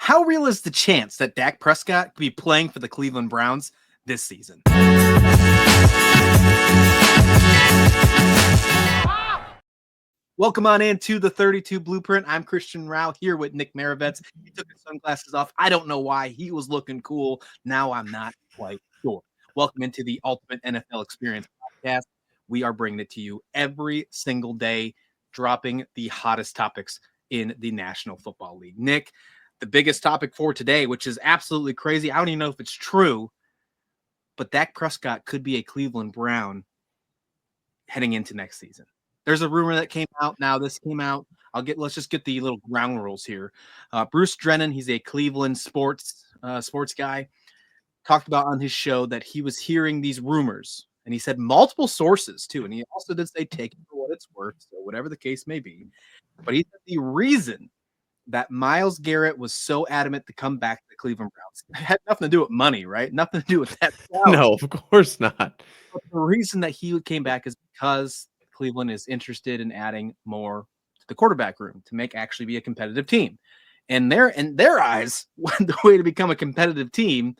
How real is the chance that Dak Prescott could be playing for the Cleveland Browns this season? Welcome on into the 32 Blueprint. I'm Christian Rao here with Nick Maravets. He took his sunglasses off. I don't know why. He was looking cool. Now I'm not quite sure. Welcome into the Ultimate NFL Experience podcast. We are bringing it to you every single day, dropping the hottest topics in the National Football League. Nick, the biggest topic for today, which is absolutely crazy. I don't even know if it's true, but Dak Prescott could be a Cleveland Brown heading into next season. There's a rumor that came out. Now this came out. Let's just get the little ground rules here. Bruce Drennan, he's a Cleveland sports guy, talked about on his show that he was hearing these rumors, and he said multiple sources too. And he also did say take it for what it's worth, so whatever the case may be. But he said the reason that Myles Garrett was so adamant to come back to the Cleveland Browns had nothing to do with money, right? Nothing to do with that. No, of course not. But the reason that he came back is because Cleveland is interested in adding more to the quarterback room to make actually be a competitive team. And in their eyes, the way to become a competitive team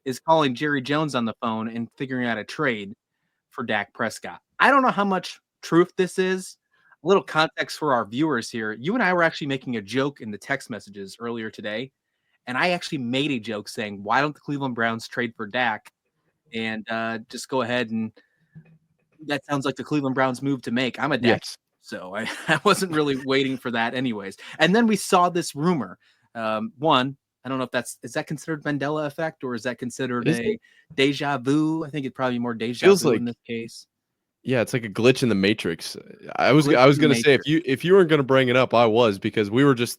is calling Jerry Jones on the phone and figuring out a trade for Dak Prescott. I don't know how much truth this is. A little context for our viewers here. You and I were actually making a joke in the text messages earlier today, and I actually made a joke saying, why don't the Cleveland Browns trade for Dak and just go ahead and that sounds like the Cleveland Browns move to make. I'm a Dak, so I wasn't really waiting for that anyways. And then we saw this rumor. One, I don't know if is that considered Mandela effect or is that considered deja vu? I think it'd probably be more deja vu in this case. Yeah, it's like a glitch in the matrix. I was going to say if you weren't going to bring it up, I was, because we were just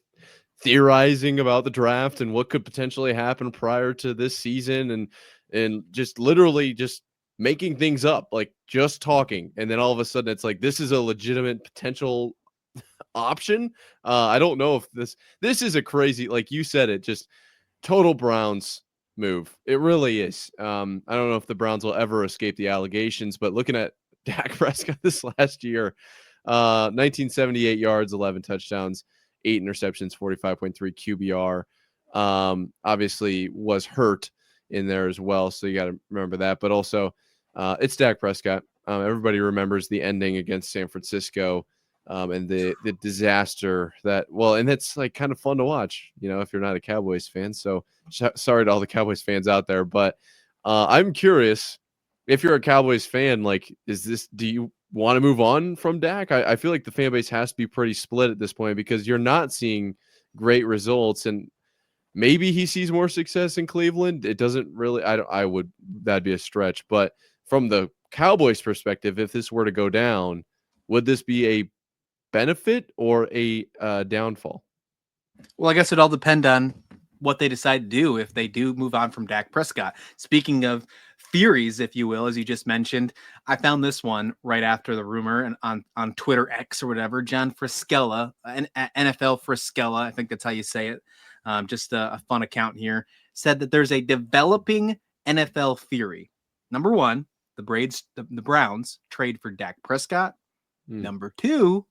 theorizing about the draft and what could potentially happen prior to this season and just literally just making things up, like just talking. And then all of a sudden it's like, this is a legitimate potential option. I don't know if this is a crazy, like you said, it just total Browns move. It really is. I don't know if the Browns will ever escape the allegations, but looking at Dak Prescott this last year, 1978 yards, 11 touchdowns, 8 interceptions, 45.3 QBR. Obviously was hurt in there as well, so you got to remember that. But also, it's Dak Prescott. Everybody remembers the ending against San Francisco and the disaster and that's like kind of fun to watch, if you're not a Cowboys fan. So sorry to all the Cowboys fans out there, but I'm curious if you're a Cowboys fan, like, do you want to move on from Dak? I feel like the fan base has to be pretty split at this point because you're not seeing great results, and maybe he sees more success in Cleveland. It doesn't really, that'd be a stretch, but from the Cowboys perspective, if this were to go down, would this be a benefit or a downfall? Well, I guess it all depends on what they decide to do if they do move on from Dak Prescott. Speaking of theories, if you will, as you just mentioned, I found this one right after the rumor and on Twitter X or whatever. John Friscella, NFL Friscella, I think that's how you say it. Just a fun account here, said that there's a developing NFL theory. Number one, the Browns trade for Dak Prescott. Number two,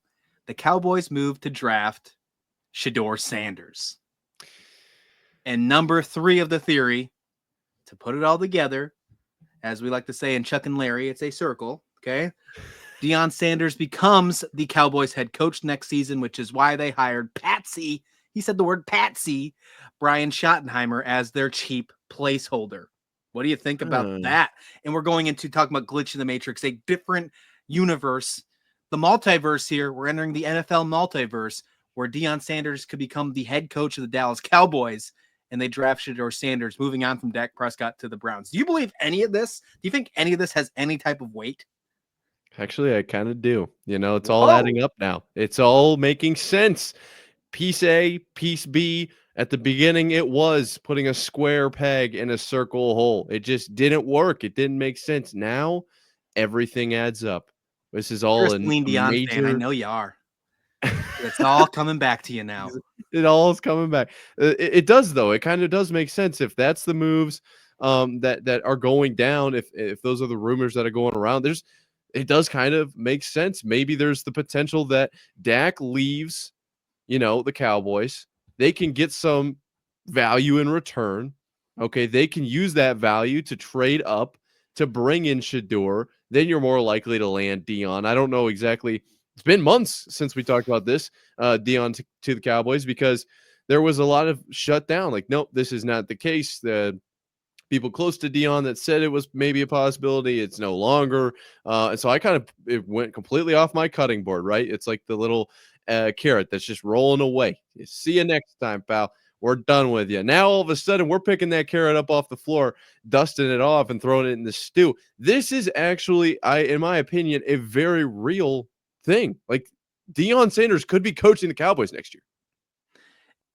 the Cowboys move to draft Shedeur Sanders. And number three of the theory, to put it all together, as we like to say in Chuck and Larry, it's a circle, okay? Deion Sanders becomes the Cowboys head coach next season, which is why they hired Patsy. He said the word Patsy, Brian Schottenheimer, as their cheap placeholder. What do you think about that? And we're going into talking about glitch in the matrix, a different universe, the multiverse here. We're entering the NFL multiverse where Deion Sanders could become the head coach of the Dallas Cowboys, and they draft Shedeur Sanders, moving on from Dak Prescott to the Browns. Do you believe any of this? Do you think any of this has any type of weight? Actually, I kind of do. It's all adding up now. It's all making sense. Piece A, piece B. At the beginning, it was putting a square peg in a circle hole. It just didn't work. It didn't make sense. Now, everything adds up. This is all a major... fan. I know you are. It's all coming back to you now. It all is coming back. It does, though. It kind of does make sense if that's the moves that are going down. If those are the rumors that are going around, it does kind of make sense. Maybe there's the potential that Dak leaves, the Cowboys. They can get some value in return. Okay, they can use that value to trade up to bring in Shador. Then you're more likely to land Dion. I don't know exactly. It's been months since we talked about this, Dion to the Cowboys, because there was a lot of shutdown. Like, nope, this is not the case. The people close to Dion that said it was maybe a possibility, it's no longer. And so it went completely off my cutting board, right? It's like the little carrot that's just rolling away. See you next time, pal. We're done with you. Now, all of a sudden, we're picking that carrot up off the floor, dusting it off, and throwing it in the stew. This is actually, in my opinion, a very real thing. Like, Deion Sanders could be coaching the Cowboys next year.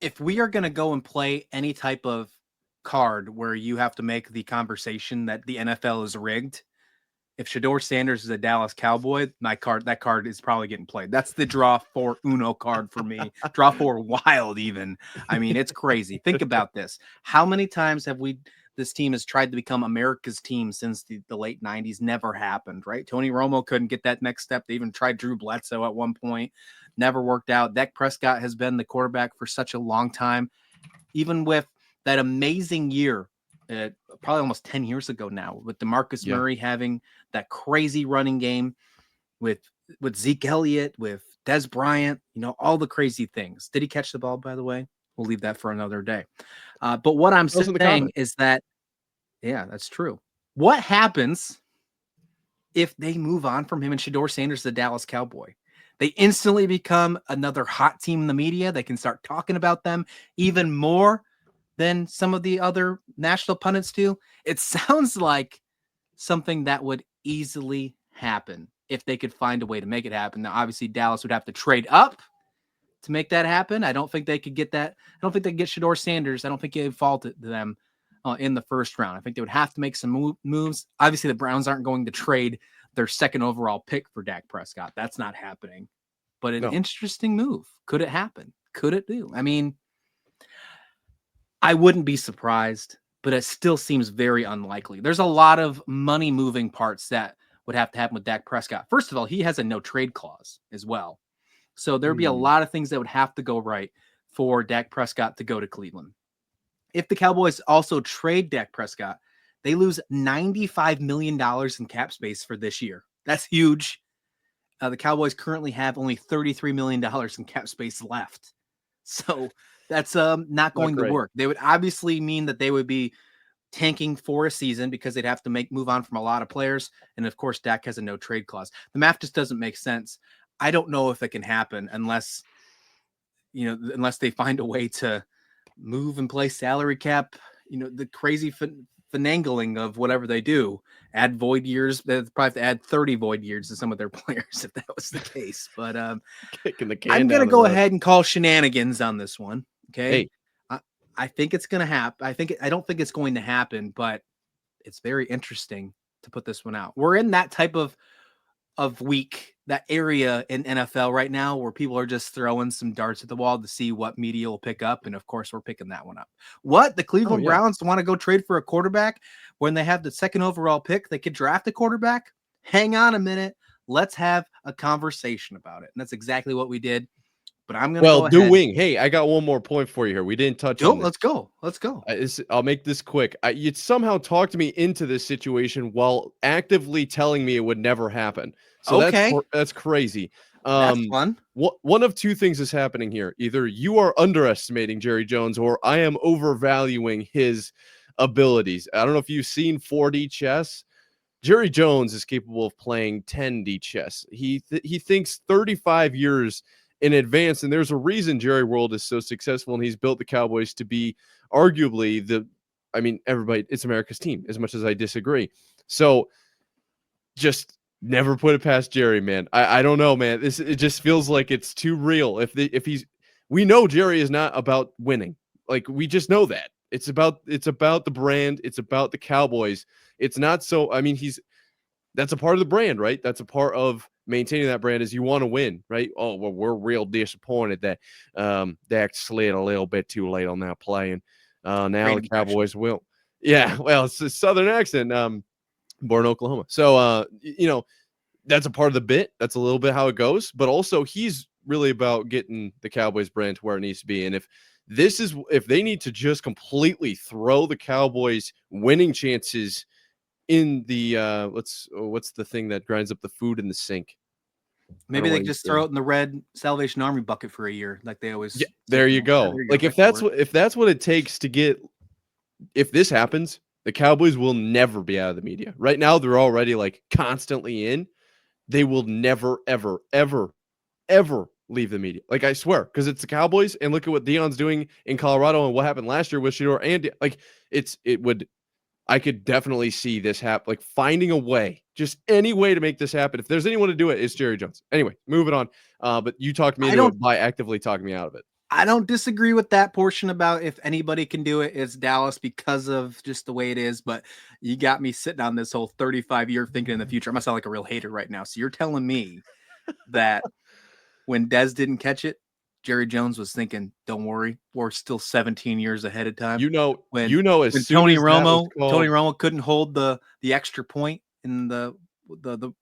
If we are going to go and play any type of card where you have to make the conversation that the NFL is rigged, if Shador Sanders is a Dallas Cowboy, that card is probably getting played. That's the draw for Uno card for me. Draw for wild even. I mean, it's crazy. Think about this. How many times have this team has tried to become America's team since the late 90s? Never happened, right? Tony Romo couldn't get that next step. They even tried Drew Bledsoe at one point. Never worked out. Dak Prescott has been the quarterback for such a long time. Even with that amazing year, probably almost 10 years ago now, with DeMarcus Murray having that crazy running game with Zeke Elliott, with Des Bryant, all the crazy things. Did he catch the ball, by the way? We'll leave that for another day. But what I'm saying is that, yeah, that's true. What happens if they move on from him and Shador Sanders, the Dallas Cowboy? They instantly become another hot team in the media. They can start talking about them even more than some of the other national pundits do. It sounds like something that would easily happen if they could find a way to make it happen. Now, obviously, Dallas would have to trade up to make that happen. I don't think they could get that. I don't think they could get Shador Sanders. I don't think it would fall to them in the first round. I think they would have to make some moves. Obviously, the Browns aren't going to trade their second overall pick for Dak Prescott. That's not happening. But an interesting move. Could it happen? Could it do? I mean, I wouldn't be surprised, but it still seems very unlikely. There's a lot of money moving parts that would have to happen with Dak Prescott. First of all, he has a no trade clause as well. So there'd be a lot of things that would have to go right for Dak Prescott to go to Cleveland. If the Cowboys also trade Dak Prescott, they lose $95 million in cap space for this year. That's huge. The Cowboys currently have only $33 million in cap space left. So that's not going to work. They would obviously mean that they would be tanking for a season because they'd have to move on from a lot of players. And of course, Dak has a no trade clause. The math just doesn't make sense. I don't know if it can happen unless they find a way to move and play salary cap, the crazy finagling of whatever they do, add void years. They'd probably have to add 30 void years to some of their players if that was the case. But I'm going to go ahead and call shenanigans on this one. Okay. Hey. I think it's going to happen. I don't think it's going to happen, but it's very interesting to put this one out. We're in that type of week, that area in NFL right now where people are just throwing some darts at the wall to see what media will pick up. And of course, we're picking that one up. What? The Cleveland Browns want to go trade for a quarterback when they have the second overall pick? They could draft a quarterback? Hang on a minute. Let's have a conversation about it. And that's exactly what we did. But I'm going to go ahead. Wing. Hey, I got one more point for you here. We didn't touch on this. Let's go. I'll make this quick. You somehow talked me into this situation while actively telling me it would never happen. So that's crazy. That's fun. One of two things is happening here. Either you are underestimating Jerry Jones or I am overvaluing his abilities. I don't know if you've seen 4D chess. Jerry Jones is capable of playing 10D chess. He thinks 35 years in advance, and there's a reason Jerry World is so successful, and he's built the Cowboys to be arguably everybody, it's America's team, as much as I disagree. So just never put it past Jerry, man. I don't know, man. It just feels like it's too real. We know Jerry is not about winning. Like, we just know that. It's about the brand. It's about the Cowboys. It's not so, that's a part of the brand, right? That's a part of maintaining that brand is you want to win, right? Oh, well, we're real disappointed that Dak slid a little bit too late on that play. And now the Cowboys will. Yeah, well, it's a Southern accent, born in Oklahoma. So, that's a part of the bit. That's a little bit how it goes. But also, he's really about getting the Cowboys brand to where it needs to be. And if This is if they need to just completely throw the Cowboys' winning chances in the what's the thing that grinds up the food in the sink? Maybe they just throw it in the red Salvation Army bucket for a year, like they always. Yeah, there you go. Like if that's what it takes to get. If this happens, the Cowboys will never be out of the media. Right now, they're already like constantly in. They will never, ever, ever, ever leave the media. Like I swear, because it's the Cowboys, and look at what Deion's doing in Colorado and what happened last year with Shador and like it would. I could definitely see this happen. Like finding a way, just any way to make this happen. If there's anyone to do it, it's Jerry Jones. Anyway, moving on. But you talked me into it by actively talking me out of it. I don't disagree with that portion about if anybody can do it, it's Dallas because of just the way it is. But you got me sitting on this whole 35-year thinking in the future. I must sound like a real hater right now. So you're telling me that when Dez didn't catch it, Jerry Jones was thinking, "Don't worry, we're still 17 years ahead of time." When Tony Romo couldn't hold the extra point in the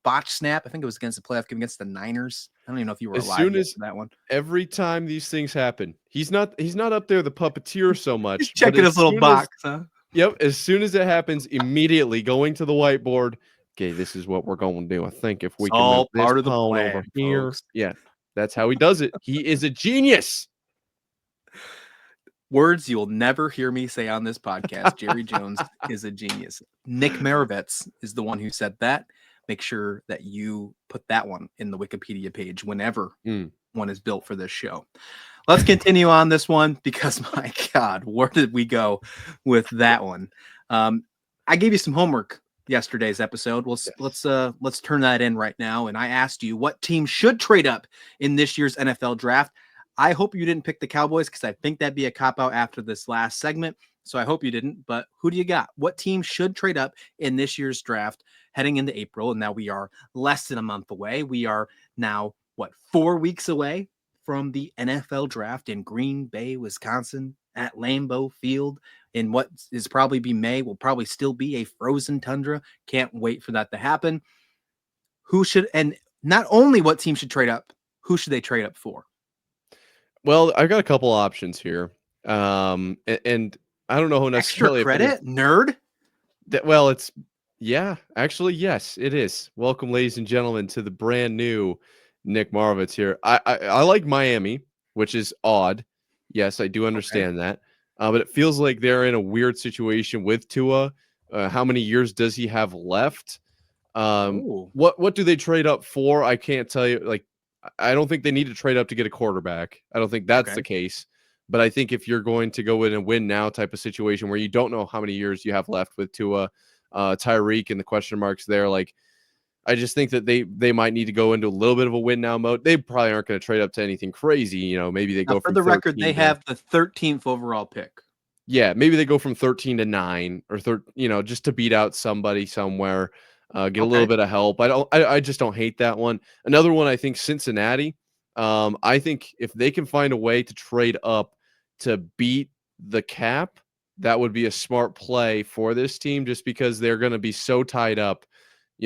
botch snap. I think it was against the playoff game against the Niners. I don't even know if you were alive for that one. Every time these things happen, he's not up there the puppeteer so much. He's checking his little box, huh? Yep. As soon as it happens, immediately going to the whiteboard. Okay, this is what we're going to do. I think if we can all part of the plan over here, folks. Yeah, that's how he does it. He is a genius. Words you will never hear me say on this podcast. Jerry Jones is a genius. Nick Maravets is the one who said that. Make sure that you put that one in the Wikipedia page whenever one is built for this show. Let's continue on this one because, my God, where did we go with that one? I gave you some homework yesterday's episode. Let's turn that in right now. And I asked you what team should trade up in this year's NFL draft. I hope you didn't pick the Cowboys because I think that'd be a cop-out after this last segment. So I hope you didn't. But who do you got? What team should trade up in this year's draft heading into April? And now we are less than a month away. We are now, 4 weeks away from the NFL draft in Green Bay, Wisconsin, at Lambeau Field in what is probably be May, will probably still be a frozen tundra. Can't wait for that to happen. And not only what team should trade up, who should they trade up for? Well, I've got a couple options here. And I don't know who necessarily extra credit nerd. Actually, yes, it is. Welcome, ladies and gentlemen, to the brand new Nick Maravets here. I like Miami, which is odd. Yes, I do understand that. But it feels like they're in a weird situation with Tua. How many years does he have left? What do they trade up for? I can't tell you. Like, I don't think they need to trade up to get a quarterback. I don't think that's the case. But I think if you're going to go in and win now type of situation where you don't know how many years you have left with Tua, Tyreek and the question marks there, like I just think that they might need to go into a little bit of a win now mode. They probably aren't going to trade up to anything crazy. Maybe they go for the record, they have the 13th overall pick. Yeah, maybe they go from 13 to 9 or just to beat out somebody somewhere. Get a little bit of help. I just don't hate that one. Another one, I think Cincinnati. I think if they can find a way to trade up to beat the cap, that would be a smart play for this team just because they're going to be so tied up,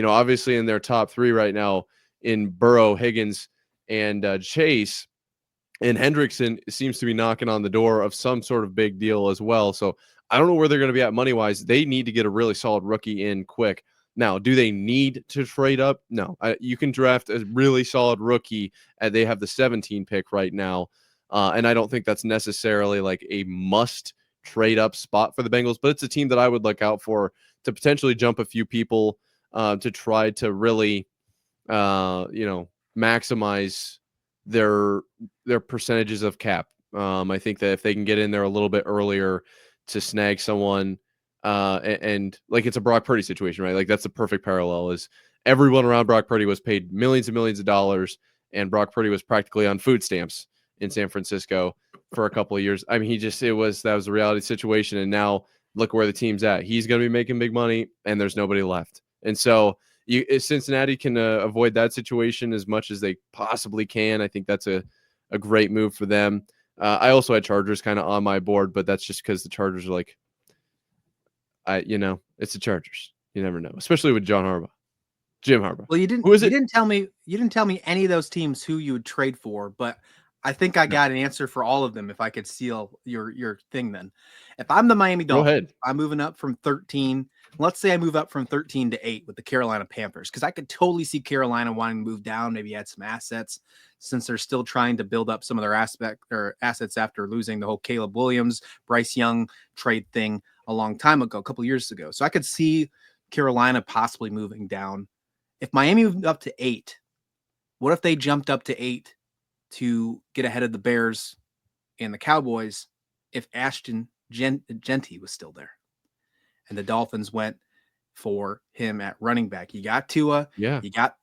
obviously in their top 3 right now in Burrow, Higgins, and Chase. And Hendrickson seems to be knocking on the door of some sort of big deal as well. So I don't know where they're going to be at money-wise. They need to get a really solid rookie in quick. Now, do they need to trade up? No. You can draft a really solid rookie, and they have the 17 pick right now. And I don't think that's necessarily like a must trade up spot for the Bengals, but it's a team that I would look out for to potentially jump a few people to try to really, maximize their percentages of cap. I think that if they can get in there a little bit earlier to snag someone, and like it's a Brock Purdy situation, right? Like that's the perfect parallel. Is everyone around Brock Purdy was paid millions and millions of dollars, and Brock Purdy was practically on food stamps in San Francisco for a couple of years. I mean, that was the reality situation, and now look where the team's at. He's going to be making big money, and there's nobody left. And so, if Cincinnati can avoid that situation as much as they possibly can, I think that's a great move for them. I also had Chargers kind of on my board, but that's just because the Chargers are like, it's the Chargers. You never know, especially with Jim Harbaugh. Well, you didn't tell me any of those teams who you would trade for, but I think I got an answer for all of them if I could steal your thing then. If I'm the Miami Go Dolphins, ahead. I'm moving up from 13. Let's say I move up from 13 to 8 with the Carolina Panthers, because I could totally see Carolina wanting to move down, maybe add some assets, since they're still trying to build up some of their assets after losing the whole Caleb Williams, Bryce Young trade thing a long time ago, a couple years ago. So I could see Carolina possibly moving down. If Miami moved up to 8, what if they jumped up to 8 to get ahead of the Bears and the Cowboys if Ashton Genty was still there? And the Dolphins went for him at running back. You got Tua, Yeah. you got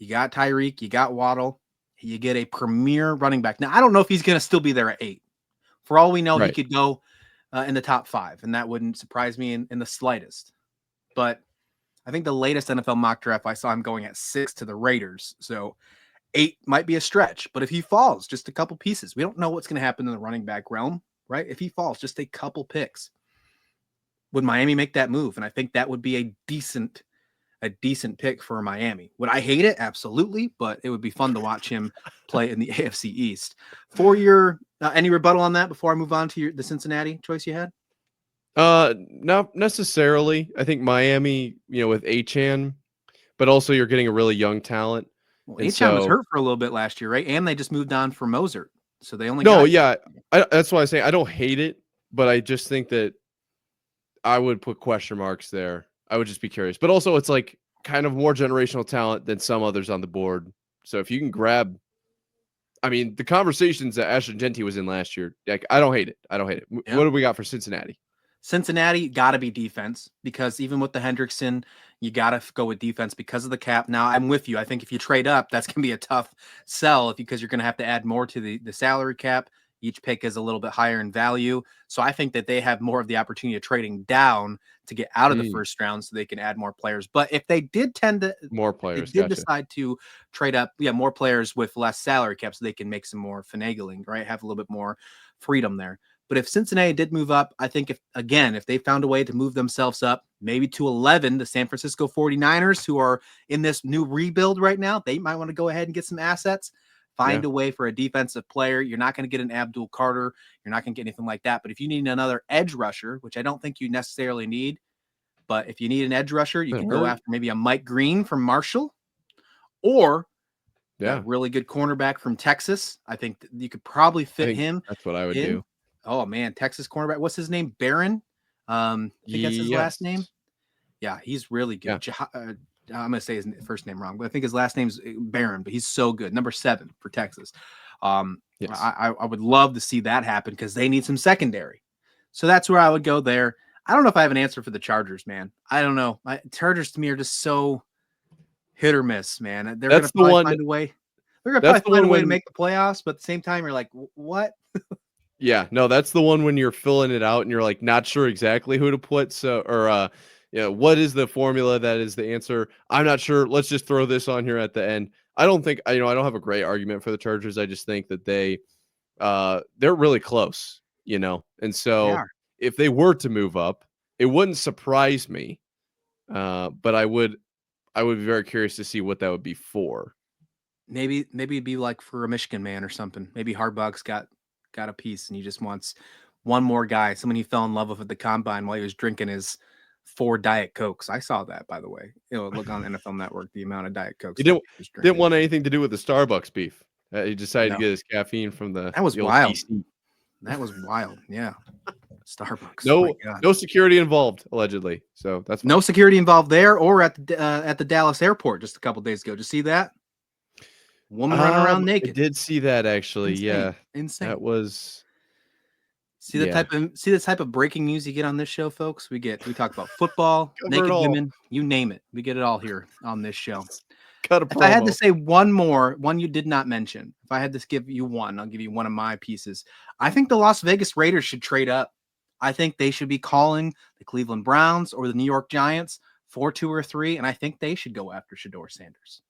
Tyreek, you got Waddle. You get a premier running back. Now, I don't know if he's going to still be there at 8. For all we know, he could go in the top 5, and that wouldn't surprise me in the slightest. But I think the latest NFL mock draft, I saw him going at 6 to the Raiders. So 8 might be a stretch, but if he falls just a couple pieces, we don't know what's going to happen in the running back realm, right? If he falls just a couple picks, would Miami make that move? And I think that would be a decent pick for Miami. Would I hate it? Absolutely, but it would be fun to watch him play in the AFC East. For your any rebuttal on that before I move on to the Cincinnati choice you had? Not necessarily. I think Miami, with Achane, but also you're getting a really young talent. Well, Achane was hurt for a little bit last year, right? And they just moved on for Mozart, so they only that's why I say I don't hate it, but I just think that I would put question marks there. I would just be curious, but also it's like kind of more generational talent than some others on the board. So if you can grab, I mean, the conversations that Ashton Genty was in last year, like I don't hate it. Yeah. What do we got for Cincinnati? Cincinnati got to be defense, because even with the Hendrickson, you got to go with defense because of the cap. Now, I'm with you. I think if you trade up, that's going to be a tough sell because you're going to have to add more to the salary cap. Each pick is a little bit higher in value. So I think that they have more of the opportunity of trading down to get out of the first round so they can add more players. But if they did decide to trade up, more players with less salary cap so they can make some more finagling, right? Have a little bit more freedom there. But if Cincinnati did move up, I think if they found a way to move themselves up, maybe to 11, the San Francisco 49ers, who are in this new rebuild right now, they might want to go ahead and get some assets, find a way for a defensive player. You're not going to get an Abdul Carter. You're not going to get anything like that. But if you need another edge rusher, which I don't think you necessarily need, but if you need an edge rusher, you can go after maybe a Mike Green from Marshall, or a really good cornerback from Texas. I think you could probably fit him. That's what I would do. Oh man, Texas cornerback. What's his name? Barron. I think that's his last name. Yeah, he's really good. Yeah. I'm gonna say his first name wrong, but I think his last name's Barron. But he's so good. Number 7 for Texas. I would love to see that happen because they need some secondary. So that's where I would go there. I don't know if I have an answer for the Chargers, man. I don't know. Chargers to me are just so hit or miss, man. They're gonna probably find a way. They're gonna probably find a way to make the playoffs, but at the same time, you're like, what? Yeah, no, that's the one when you're filling it out and you're like not sure exactly who to put. So, what is the formula that is the answer? I'm not sure. Let's just throw this on here at the end. I don't think I don't have a great argument for the Chargers. I just think that they're really close, and so if they were to move up, it wouldn't surprise me. But I would be very curious to see what that would be for. Maybe it'd be like for a Michigan man or something. Maybe Harbaugh's got a piece and he just wants one more guy, someone he fell in love with at the combine while he was drinking his 4 Diet Cokes. I saw that, by the way. Look on NFL Network, the amount of Diet Cokes. He didn't want anything to do with the Starbucks beef. He decided to get his caffeine from the. That was wild. DC. That was wild. Yeah. Starbucks. No security involved, allegedly. So that's fine. No security involved there or at the Dallas airport just a couple days ago. Did you see that? Woman running around naked. I did see that actually. Insane. Yeah. Insane. That was. See the type of breaking news you get on this show, folks. We talk about football, naked women, you name it. We get it all here on this show. If I had to say one you did not mention, if I had to give you one, I'll give you one of my pieces. I think the Las Vegas Raiders should trade up. I think they should be calling the Cleveland Browns or the New York Giants for 2 or 3, and I think they should go after Shedeur Sanders.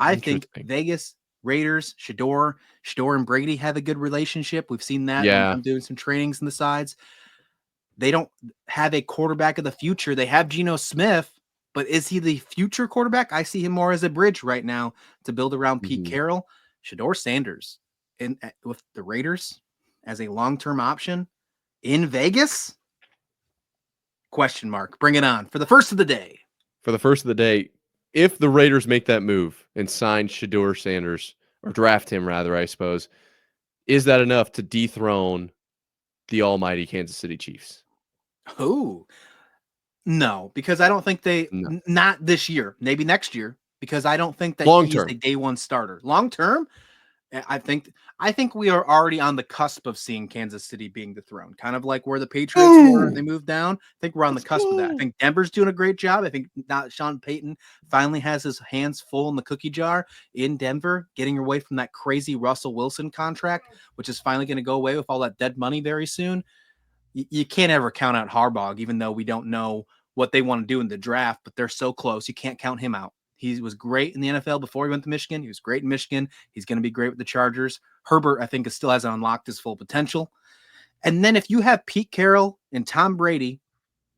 I think Vegas Raiders, Shedeur and Brady have a good relationship. We've seen that. Yeah. I'm doing some trainings on the sides. They don't have a quarterback of the future. They have Geno Smith, but is he the future quarterback? I see him more as a bridge right now to build around Pete Carroll. Shedeur Sanders with the Raiders as a long-term option in Vegas? Question mark. Bring it on for the first of the day. For the first of the day, if the Raiders make that move and sign Shedeur Sanders, or draft him rather, I suppose, is that enough to dethrone the almighty Kansas City Chiefs? Oh, no, because I don't think No. not this year, maybe next year, because I don't think that Long he's term. a day one starter. Long term, I think we are already on the cusp of seeing Kansas City being dethroned, kind of like where the Patriots were. They moved down. I think we're on the cusp of that. I think Denver's doing a great job. I think now Sean Payton finally has his hands full in the cookie jar in Denver, getting away from that crazy Russell Wilson contract, which is finally going to go away with all that dead money very soon. You can't ever count out Harbaugh, even though we don't know what they want to do in the draft, but they're so close. You can't count him out. He was great in the NFL before he went to Michigan. He was great in Michigan. He's going to be great with the Chargers. Herbert, I think, still hasn't unlocked his full potential. And then if you have Pete Carroll and Tom Brady,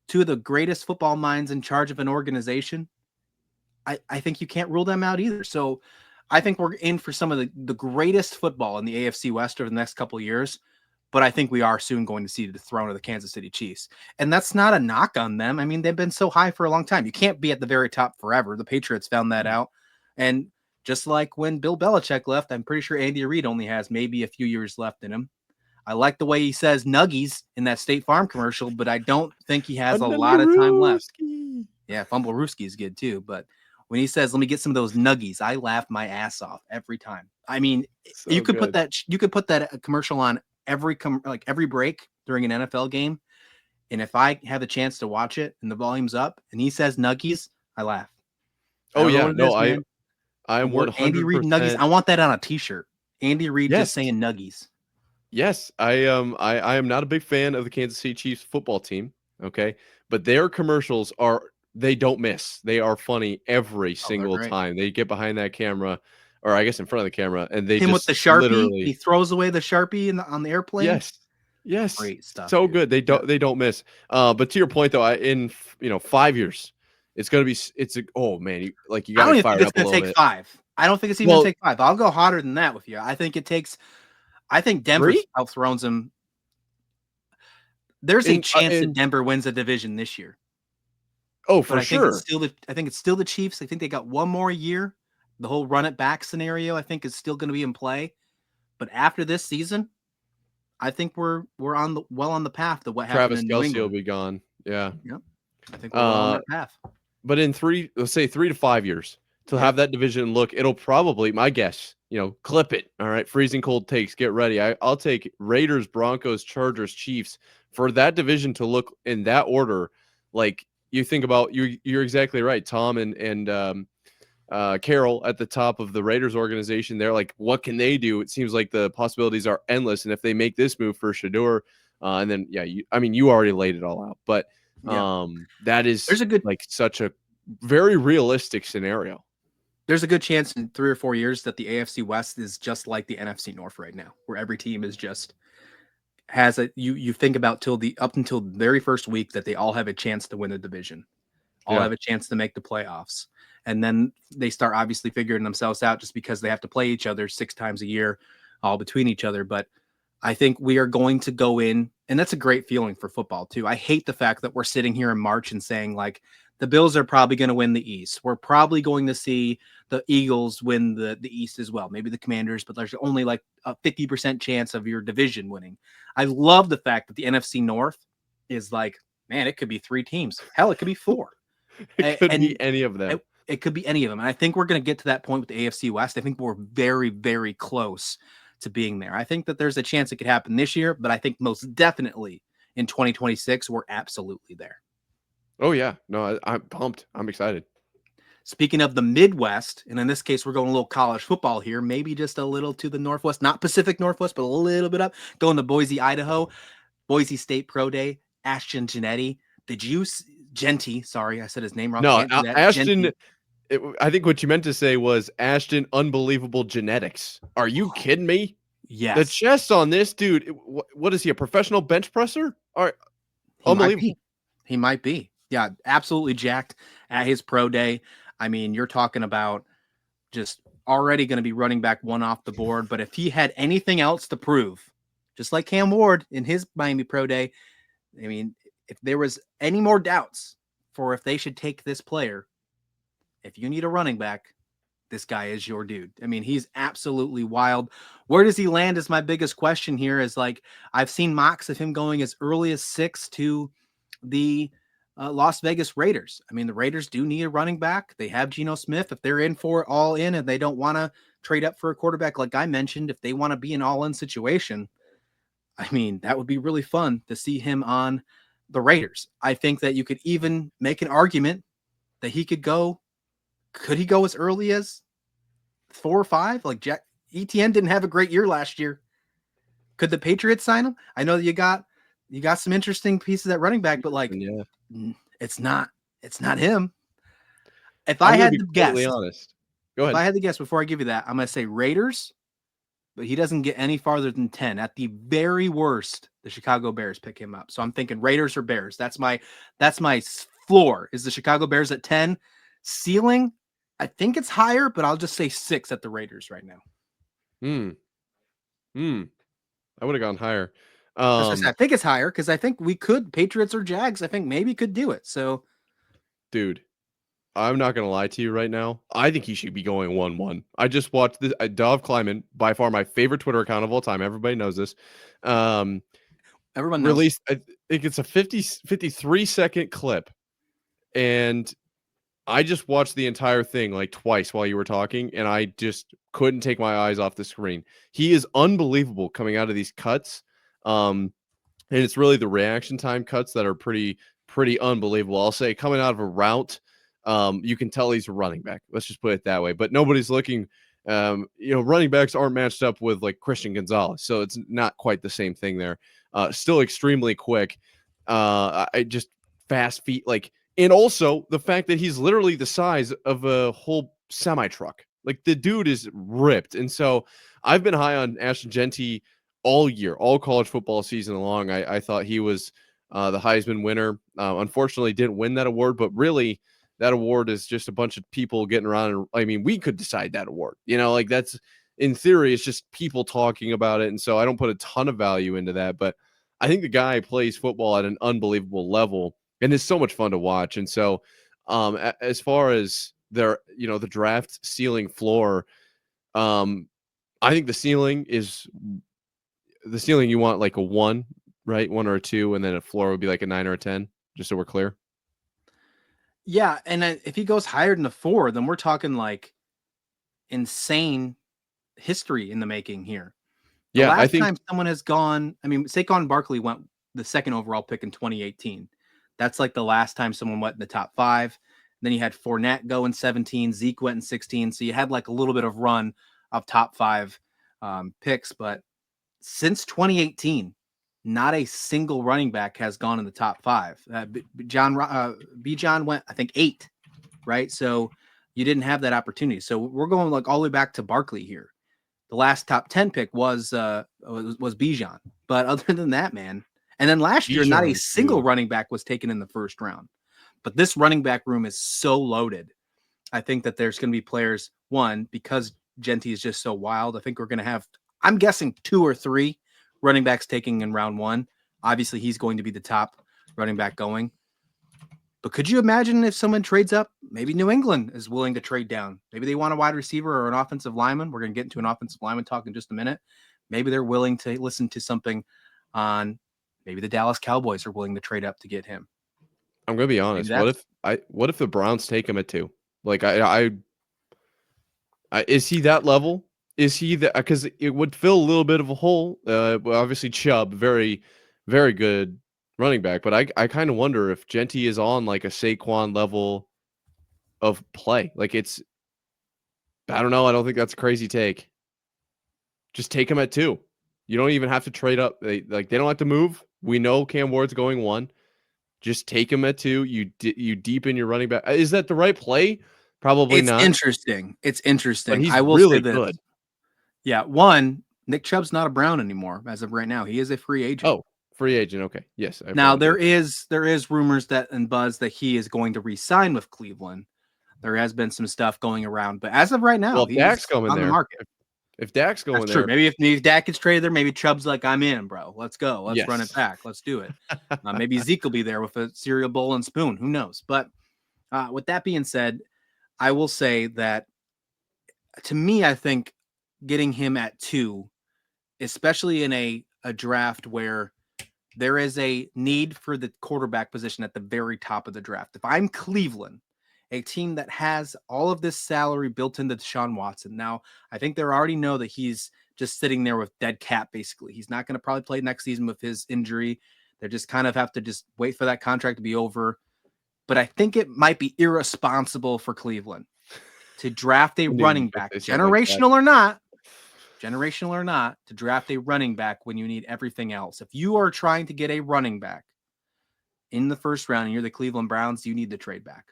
two of the greatest football minds in charge of an organization, I think you can't rule them out either. So I think we're in for some of the greatest football in the AFC West over the next couple of years. But I think we are soon going to see the throne of the Kansas City Chiefs. And that's not a knock on them. I mean, they've been so high for a long time. You can't be at the very top forever. The Patriots found that out. And just like when Bill Belichick left, I'm pretty sure Andy Reid only has maybe a few years left in him. I like the way he says nuggies in that State Farm commercial, but I don't think he has a lot of time left. Yeah, Fumble Rooski is good too. But when he says, let me get some of those nuggies, I laugh my ass off every time. I mean, you could put that commercial on every break during an NFL game, and if I have a chance to watch it and the volume's up and he says nuggies, I laugh. Oh yeah, no, I am Andy Reid 100%. nuggies. I want that on a T-shirt. Andy Reid just saying nuggies. Yes, I am not a big fan of the Kansas City Chiefs football team. Okay, but their commercials they don't miss. They are funny every single time they get behind that camera, or I guess in front of the camera, and they with the Sharpie. He throws away the Sharpie on the airplane. Yes, great stuff. So dude. Good. They don't miss. But to your point though, in 5 years, it's gonna be oh man, you got to fire up a little bit. I don't think it's even gonna take 5. I'll go hotter than that with you. I think Denver outthrows them. There's a chance that Denver wins a division this year. Oh, for sure. I think it's still the Chiefs. I think they got one more year. The whole run it back scenario, I think, is still going to be in play. But after this season, I think we're on the path to what happened in New England. Travis Kelce will be gone. Yeah. Yep. I think we're on that path. But in 3 to 5 years to have that division look, it'll probably, my guess, clip it. All right. Freezing cold takes. Get ready. I'll take Raiders, Broncos, Chargers, Chiefs for that division to look in that order. Like you think about, you're exactly right. Tom and Carroll at the top of the Raiders organization. They're like, what can they do? It seems like the possibilities are endless. And if they make this move for Shedeur, and then, you already laid it all out, but that is such a very realistic scenario. There's a good chance in 3 or 4 years that the AFC West is just like the NFC North right now, where every team is just has you think about up until the very first week that they all have a chance to win the division, all have a chance to make the playoffs. And then they start obviously figuring themselves out just because they have to play each other 6 times a year, all between each other. But I think we are going to go in, and that's a great feeling for football too. I hate the fact that we're sitting here in March and saying like the Bills are probably going to win the East. We're probably going to see the Eagles win the East as well, maybe the Commanders, but there's only like a 50% chance of your division winning. I love the fact that the NFC North is like, man, it could be 3 teams. Hell, it could be 4. It could be any of them. It could be any of them. And I think we're going to get to that point with the AFC West. I think we're very, very close to being there. I think that there's a chance it could happen this year, but I think most definitely in 2026, we're absolutely there. Oh, yeah. No, I'm pumped. I'm excited. Speaking of the Midwest, and in this case, we're going a little college football here, maybe just a little to the Northwest, not Pacific Northwest, but a little bit up, going to Boise, Idaho, Boise State Pro Day, Ashton Gennetti. Genty, sorry, I said his name wrong. No, Ashton, I think what you meant to say was Ashton Unbelievable Genetics. Are you kidding me? Yes. The chest on this dude, what is he, a professional bench presser? All right. Unbelievable. He might be. Yeah, absolutely jacked at his pro day. I mean, you're talking about just already going to be running back 1 off the board. But if he had anything else to prove, just like Cam Ward in his Miami Pro Day, I mean, if there was any more doubts for if they should take this player, if you need a running back, this guy is your dude. I mean, he's absolutely wild. Where does he land is my biggest question here. Is like, I've seen mocks of him going as early as 6 to the Las Vegas Raiders. I mean, the Raiders do need a running back. They have Geno Smith. If they're in for it all in and they don't want to trade up for a quarterback, like I mentioned, if they want to be an all in situation, I mean, that would be really fun to see him on the Raiders. I think that you could even make an argument that he could go. Could he go as early as 4 or 5? Like Jack ETN didn't have a great year last year. Could the Patriots sign him? I know that you got some interesting pieces at running back, but like, it's not him. If I had to guess, honest, go ahead. If I had to guess before I give you that, I'm going to say Raiders, but he doesn't get any farther than 10. At the very worst, the Chicago Bears pick him up. So I'm thinking Raiders or Bears. That's my floor. Is the Chicago Bears at 10? Ceiling, I think it's higher, but I'll just say 6 at the Raiders right now. I would have gone higher. I think it's higher because I think we could, Patriots or Jags, I think maybe could do it. So, dude, I'm not going to lie to you right now. I think he should be going 1-1. I just watched this. Dov Kleiman, by far my favorite Twitter account of all time. Everybody knows this. Everyone knows. Released, I think it's a 53-second clip. And I just watched the entire thing like twice while you were talking, and I just couldn't take my eyes off the screen. He is unbelievable coming out of these cuts. And it's really the reaction time cuts that are pretty unbelievable. I'll say coming out of a route, you can tell he's a running back. Let's just put it that way. But nobody's looking, running backs aren't matched up with like Christian Gonzalez. So it's not quite the same thing there. Still extremely quick. I just fast feet, and also the fact that he's literally the size of a whole semi truck. Like the dude is ripped. And so I've been high on Ashton Jeanty all year, all college football season long. I thought he was the Heisman winner. Unfortunately, didn't win that award, but really that award is just a bunch of people getting around. And I mean, we could decide that award, that's in theory, it's just people talking about it. And so I don't put a ton of value into that, but I think the guy plays football at an unbelievable level and it's so much fun to watch. And so as far as their, the draft ceiling floor, I think the ceiling you want like a 1, right? 1 or a 2, and then a floor would be like a 9 or a 10, just so we're clear. Yeah, and if he goes higher than a 4, then we're talking like insane history in the making here. The last time someone has gone, I mean, Saquon Barkley went the 2nd overall pick in 2018. That's like the last time someone went in the top 5. Then you had Fournette go in 17, Zeke went in 16. So you had like a little bit of run of top 5 picks, but since 2018, not a single running back has gone in the top 5. Bijan went, I think, 8, right? So you didn't have that opportunity. So we're going like all the way back to Barkley here. The last top 10 pick was Bijan, but other than that, man. And then last year, not a single running back was taken in the 1st round. But this running back room is so loaded. I think that there's going to be players, one, because Jeanty is just so wild. I think we're going to have, I'm guessing 2 or 3 running backs taking in round 1. Obviously, he's going to be the top running back going. But could you imagine if someone trades up? Maybe New England is willing to trade down. Maybe they want a wide receiver or an offensive lineman. We're going to get into an offensive lineman talk in just a minute. Maybe they're willing to listen to something on, maybe the Dallas Cowboys are willing to trade up to get him. I'm going to be honest. What if the Browns take him at 2? Like is he that level? Is he that? Because it would fill a little bit of a hole. Obviously Chubb, very, very good running back, but I kind of wonder if Jeanty is on like a Saquon level of play. Like I don't know. I don't think that's a crazy take. Just take him at 2. You don't even have to trade up. They don't have to move. We know Cam Ward's going 1. Just take him at 2. You deepen your running back. Is that the right play? Probably not. It's interesting. But he's I will really say this. Good. Yeah, 1, Nick Chubb's not a Brown anymore as of right now. He is a free agent. Oh, free agent. Okay. Yes. Now there is rumors that and buzz that he is going to re-sign with Cleveland. There has been some stuff going around, but as of right now, Well, if Dak's he's going on the there, market. if Dak's going That's true. there, Maybe if Dak gets traded there, maybe Chubb's like, I'm in, bro. Let's go. Let's run it yes. back. Let's do it. Maybe Zeke will be there with a cereal bowl and spoon. Who knows? But with that being said, I will say that to me, I think getting him at 2, especially in a draft where there is a need for the quarterback position at the very top of the draft. If I'm Cleveland, a team that has all of this salary built into Deshaun Watson, now I think they already know that he's just sitting there with dead cap, basically. He's not going to probably play next season with his injury. They just kind of have to just wait for that contract to be over. But I think it might be irresponsible for Cleveland to draft a running back, generational or not, to draft a running back when you need everything else. If you are trying to get a running back in the first round and you're the Cleveland Browns, you need to trade back.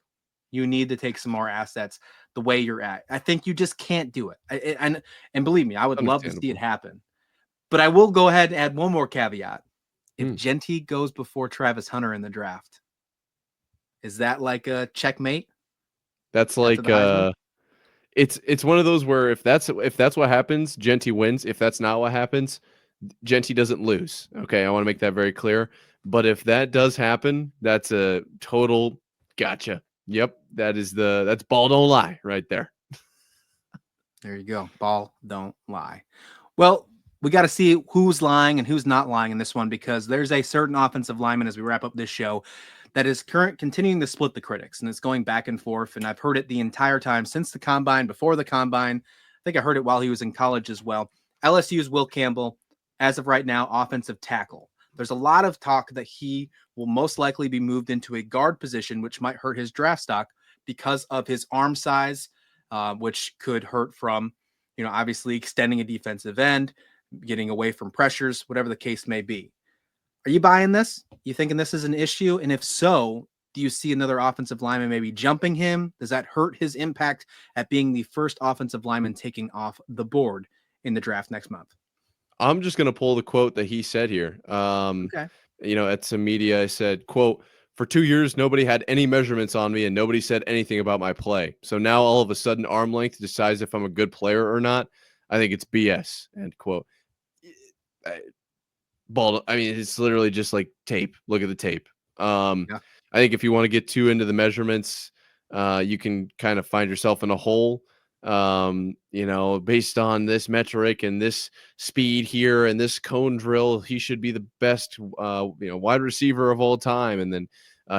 You need to take some more assets the way you're at. I think you just can't do it. And believe me, I would love to see it happen. But I will go ahead and add one more caveat. If Genty goes before Travis Hunter in the draft, is that like a checkmate? That's like it's one of those where if that's what happens, Genty wins. If that's not what happens, Genty doesn't lose. Okay, I want to make that very clear. But if that does happen, that's a total gotcha. Yep, that's ball don't lie right there. There you go. Ball don't lie. Well, we got to see who's lying and who's not lying in this one, because there's a certain offensive lineman, as we wrap up this show, that is continuing to split the critics, and it's going back and forth. And I've heard it the entire time since the combine, before the combine. I think I heard it while he was in college as well. LSU's Will Campbell, as of right now, offensive tackle. There's a lot of talk that he will most likely be moved into a guard position, which might hurt his draft stock because of his arm size, which could hurt from, obviously extending a defensive end, getting away from pressures, whatever the case may be. Are you buying this? You thinking this is an issue? And if so, do you see another offensive lineman maybe jumping him? Does that hurt his impact at being the first offensive lineman taking off the board in the draft next month? I'm just going to pull the quote that he said here. Okay. At some media, I said, quote, "For 2 years, nobody had any measurements on me and nobody said anything about my play. So now all of a sudden arm length decides if I'm a good player or not. I think it's BS." End quote. It's literally just like tape. Look at the tape. I think if you want to get too into the measurements, you can kind of find yourself in a hole. Based on this metric and this speed here and this cone drill, he should be the best, wide receiver of all time. And then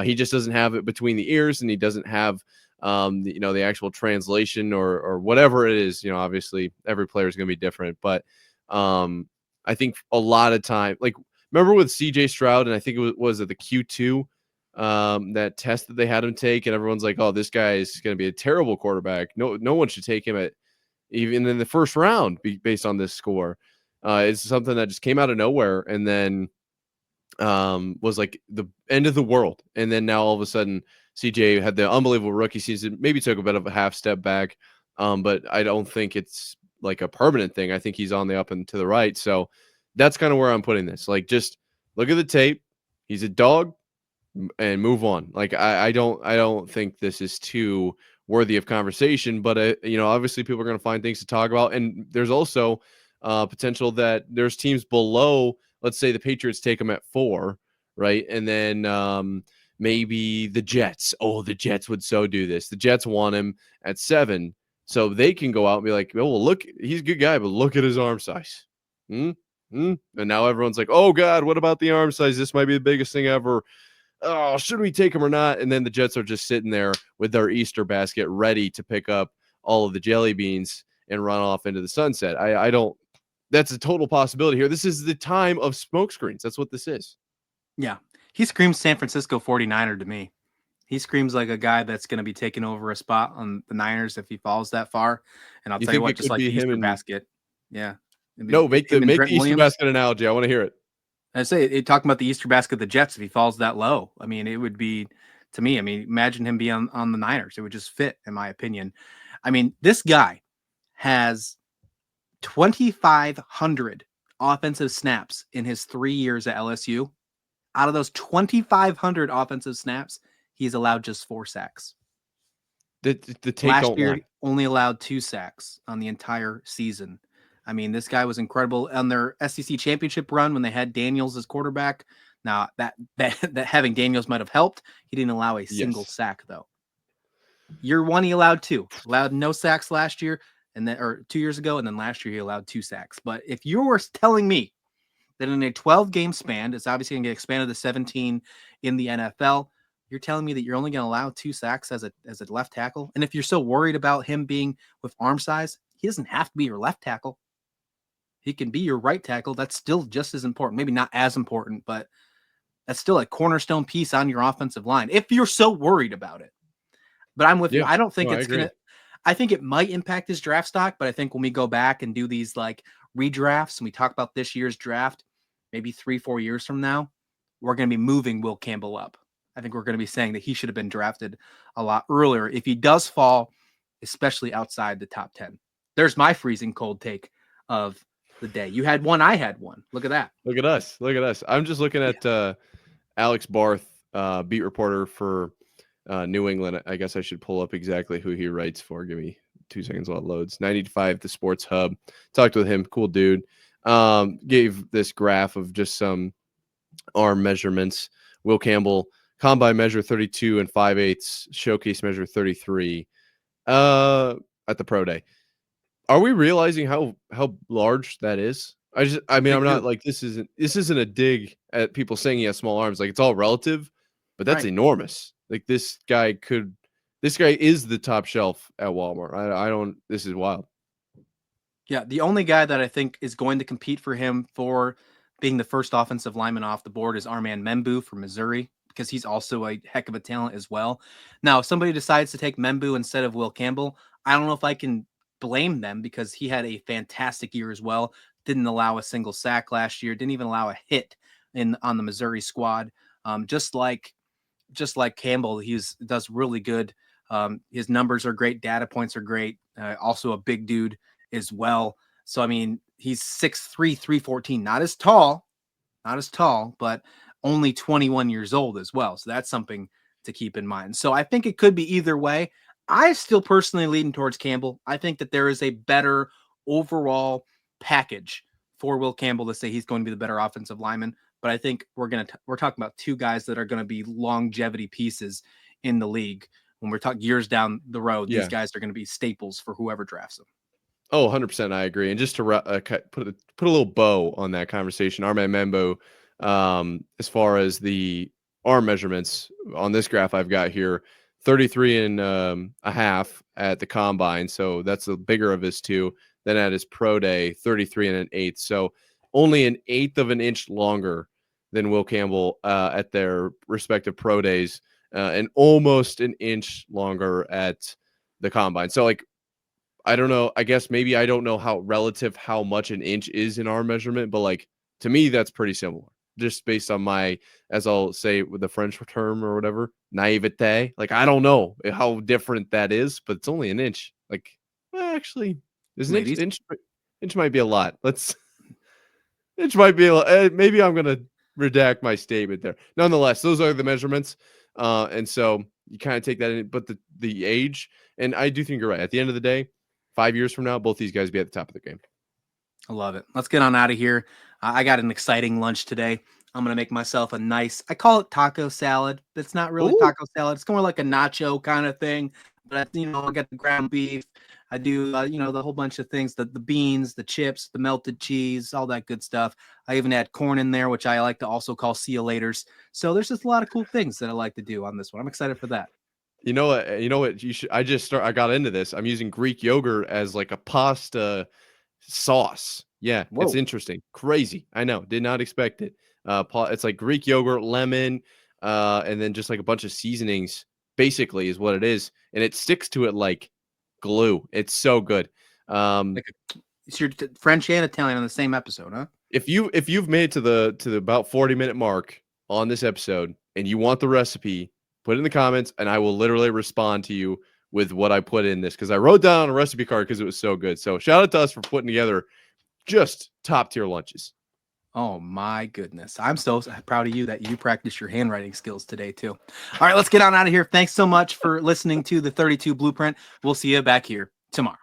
he just doesn't have it between the ears, and he doesn't have, the actual translation or whatever it is. Obviously every player is going to be different, but I think a lot of time, like remember with CJ Stroud, and I think it was at the Q2, that test that they had him take, and everyone's like, "Oh, this guy is going to be a terrible quarterback. No one should take him at even in the first round based on this score." It's something that just came out of nowhere, and then was like the end of the world. And then now all of a sudden, CJ had the unbelievable rookie season. Maybe took a bit of a half step back, but I don't think it's like a permanent thing. I think he's on the up and to the right. So that's kind of where I'm putting this. Like, just look at the tape. He's a dog. And move on. Like I don't think this is too worthy of conversation, but obviously people are going to find things to talk about, and there's also potential that there's teams below. Let's say the Patriots take him at 4, right, and then maybe the Jets. Oh, the Jets would so do this. The Jets want him at 7, so they can go out and be like, "Oh, well, look, he's a good guy, but look at his arm size." And now everyone's like, "Oh God, what about the arm size? This might be the biggest thing ever. Oh, should we take him or not?" And then the Jets are just sitting there with their Easter basket ready to pick up all of the jelly beans and run off into the sunset. I don't, that's a total possibility here. This is the time of smokescreens. That's what this is. Yeah. He screams San Francisco 49er to me. He screams like a guy that's going to be taking over a spot on the Niners if he falls that far. And I'll tell you what, just like the Easter basket. Yeah. No, make the Easter basket analogy. I want to hear it. I say talking about the Easter basket of the Jets, if he falls that low, I mean, it would be, to me, I mean, imagine him being on the Niners. It would just fit, in my opinion. I mean, this guy has 2,500 offensive snaps in his 3 years at LSU. Out of those 2,500 offensive snaps, he's allowed just 4 sacks. The take Last don't year, lie. only allowed 2 sacks on the entire season. I mean, this guy was incredible on their SEC championship run when they had Daniels as quarterback. Now that having Daniels might have helped. He didn't allow a single Yes. sack though. Year one, he allowed 2. Allowed no sacks last year, and then or 2 years ago, and then last year he allowed 2 sacks. But if you were telling me that in a 12-game span, it's obviously going to get expanded to 17 in the NFL. You're telling me that you're only going to allow 2 sacks as a left tackle? And if you're so worried about him being with arm size, he doesn't have to be your left tackle. He can be your right tackle. That's still just as important. Maybe not as important, but that's still a cornerstone piece on your offensive line if you're so worried about it. But I'm with you. Yeah. I don't think No, I it's agree. going to – I think it might impact his draft stock, but I think when we go back and do these like redrafts and we talk about this year's draft, maybe 3-4 years from now, we're going to be moving Will Campbell up. I think we're going to be saying that he should have been drafted a lot earlier if he does fall, especially outside the top 10. There's my freezing cold take of the day. You had one, I had one. Look at that. Look at us. Look at us. I'm just looking at Alex Barth, beat reporter for New England. I guess I should pull up exactly who he writes for. Give me 2 seconds while it loads. 95, the Sports Hub. Talked with him. Cool dude. Gave this graph of just some arm measurements. Will Campbell, combine measure 32 and 5/8, showcase measure 33 at the pro day. Are we realizing how large that is? I mean, I'm not like this isn't a dig at people saying he has small arms. Like, it's all relative, but that's enormous. Like, this guy is the top shelf at Walmart. I don't. This is wild. Yeah, the only guy that I think is going to compete for him for being the first offensive lineman off the board is Armand Membu from Missouri, because he's also a heck of a talent as well. Now, if somebody decides to take Membu instead of Will Campbell, I don't know if I can blame them, because he had a fantastic year as well. Didn't allow a single sack last year. Didn't even allow a hit on the Missouri squad. Just like Campbell, does really good. His numbers are great. Data points are great. Also a big dude as well. So, I mean, he's 6'3", 314, not as tall, but only 21 years old as well. So that's something to keep in mind. So I think it could be either way. I still personally lean towards Campbell. I think that there is a better overall package for Will Campbell to say he's going to be the better offensive lineman. But I think we're talking about 2 guys that are going to be longevity pieces in the league. When we're talking years down the road, these guys are going to be staples for whoever drafts them. Oh, 100%. I agree. And just to put a little bow on that conversation, Armand Membo, as far as the arm measurements on this graph I've got here, 33 and a half at the combine. So that's the bigger of his 2. Then at his pro day, 33 and an 1/8. So only an 1/8 of an inch longer than Will Campbell at their respective pro days, and almost an inch longer at the combine. So, like, I don't know. I guess maybe I don't know how much an inch is in our measurement, but like, to me, that's pretty similar. Just based on my, as I'll say with the French term or whatever, naivete. Like, I don't know how different that is, but it's only an inch. Like, well, actually, is an inch might be a lot. Inch might be maybe I'm gonna redact my statement there. Nonetheless, those are the measurements, and so you kind of take that in. But the age, and I do think you're right. At the end of the day, 5 years from now, both these guys be at the top of the game. I love it. Let's get on out of here. I got an exciting lunch today. I'm going to make myself I call it taco salad. It's not really taco salad. It's more like a nacho kind of thing. But, I got the ground beef. I do, the whole bunch of things, the beans, the chips, the melted cheese, all that good stuff. I even had corn in there, which I like to also call see you laters. So there's just a lot of cool things that I like to do on this one. I'm excited for that. You know what? You should. I got into this. I'm using Greek yogurt as like a pasta sauce. Yeah, Whoa. It's interesting. Crazy. I know. Did not expect it. It's like Greek yogurt, lemon, and then just like a bunch of seasonings. Basically, is what it is, and it sticks to it like glue. It's so good. It's your French and Italian on the same episode, huh? If you've made it to the about 40-minute mark on this episode and you want the recipe, put it in the comments, and I will literally respond to you with what I put in this, because I wrote down on a recipe card because it was so good. So shout out to us for putting together just top tier lunches. Oh my goodness. I'm so proud of you that you practiced your handwriting skills today too. All right, let's get on out of here. Thanks so much for listening to the 32 Blueprint. We'll see you back here tomorrow.